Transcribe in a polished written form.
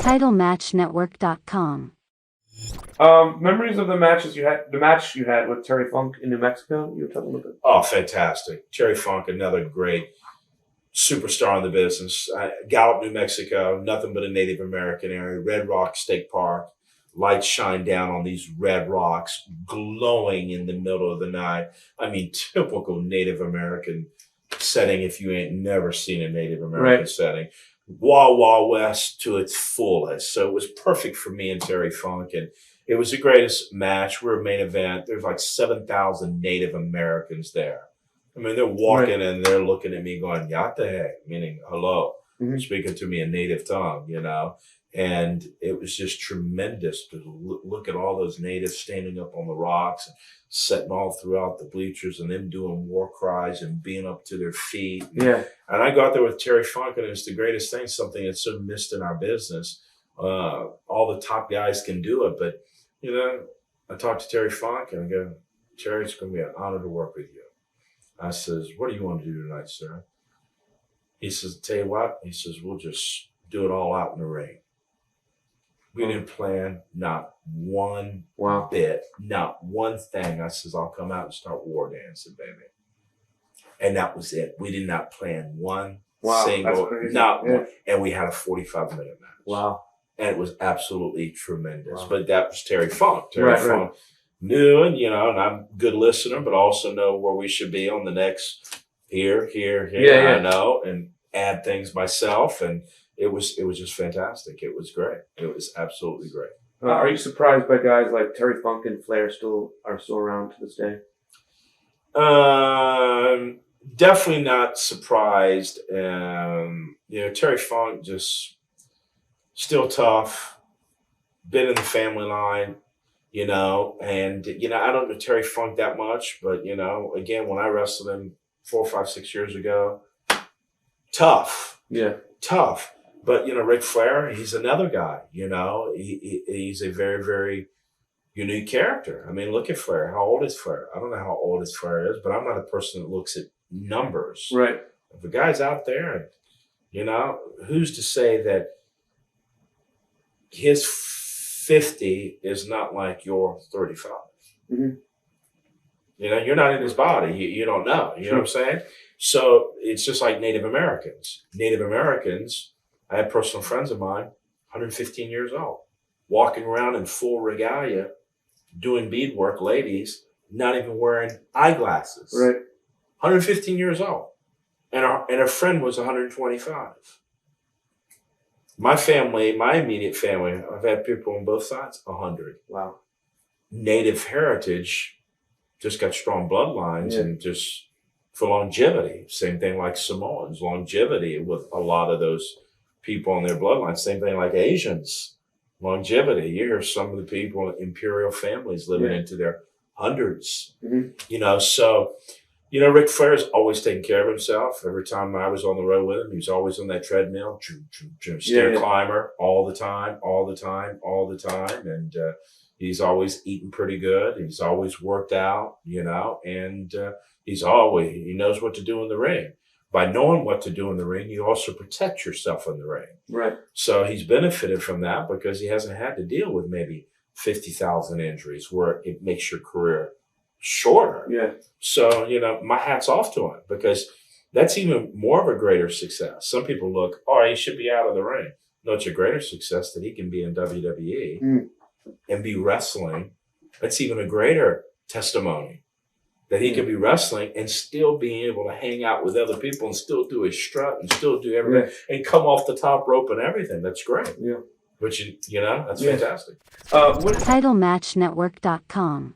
TitleMatchNetwork.com. Memories of the matches you had, the match you had with Terry Funk in New Mexico. You were talking about that. Oh, fantastic. Terry Funk, another great superstar in the business. Gallup, New Mexico, nothing but a Native American area. Red Rock State Park. Lights shine down on these red rocks, glowing in the middle of the night. I mean, typical Native American setting if you ain't never seen a Native American setting. Wild Wild West to its fullest. So it was perfect for me and Terry Funk. And it was the greatest match. We're a main event. There's like 7,000 Native Americans there. I mean, they're walking and they're looking at me going, Yate, meaning hello, speaking to me in native tongue, you know. And it was just tremendous to look at all those natives standing up on the rocks and sitting all throughout the bleachers and them doing war cries and being up to their feet. Yeah. And I got there with Terry Funk, and it was the greatest thing, something that's so missed in our business. All the top guys can do it, but, you know, I talked to Terry Funk, and I go, Terry, it's going to be an honor to work with you. I says, what do you want to do tonight, sir? He says, tell you what, he says, we'll just do it all out in the ring. We didn't plan not one bit, not one thing. I says, I'll come out and start war dancing, baby. And that was it. We did not plan one single, not one. And we had a 45-minute match. Wow. And it was absolutely tremendous. But that was Terry Funk. Terry Funk knew, and, you know, and I'm a good listener, but also know where we should be on the next here. I know, and add things myself. And it was just fantastic. It was great. It was absolutely great. Are you surprised by guys like Terry Funk and Flair are still around to this day? Definitely not surprised. You know, Terry Funk just still tough, been in the family line, you know, and, you know, I don't know Terry Funk that much, but, you know, again, when I wrestled him 4, 5, 6 years ago, tough. Yeah. Tough. But, you know, Ric Flair, he's another guy, you know, he's a very, very unique character. I mean, look at Flair. How old is Flair? I don't know how old his Flair is, but I'm not a person that looks at numbers. Right. If a guy's out there, you know, who's to say that his 50 is not like your 35? Mm-hmm. You know, you're not in his body. You don't know. You know what I'm saying? So it's just like Native Americans. Native Americans, I have personal friends of mine, 115 years old, walking around in full regalia, doing beadwork, ladies, not even wearing eyeglasses. Right. 115 years old. And a friend was 125. My family, my immediate family, I've had people on both sides, 100. Wow. Native heritage just got strong bloodlines and just for longevity. Same thing like Samoans, longevity with a lot of those people on their bloodline. Same thing like Asians, longevity. You hear some of the people in imperial families living into their hundreds, you know, so, you know, Ric Flair's always taking care of himself. Every time I was on the road with him, he was always on that treadmill, stair climber all the time. And he's always eating pretty good. He's always worked out, you know, and he knows what to do in the ring. By knowing what to do in the ring, you also protect yourself in the ring. Right. So he's benefited from that because he hasn't had to deal with maybe 50,000 injuries where it makes your career shorter. Yeah. So, you know, my hat's off to him because that's even more of a greater success. Some people look, oh, he should be out of the ring. No, it's a greater success that he can be in WWE and be wrestling. That's even a greater testimony that he can be wrestling and still being able to hang out with other people and still do his strut and still do everything and come off the top rope and everything. That's great. Yeah. But, you know, that's fantastic. TitleMatchNetwork.com.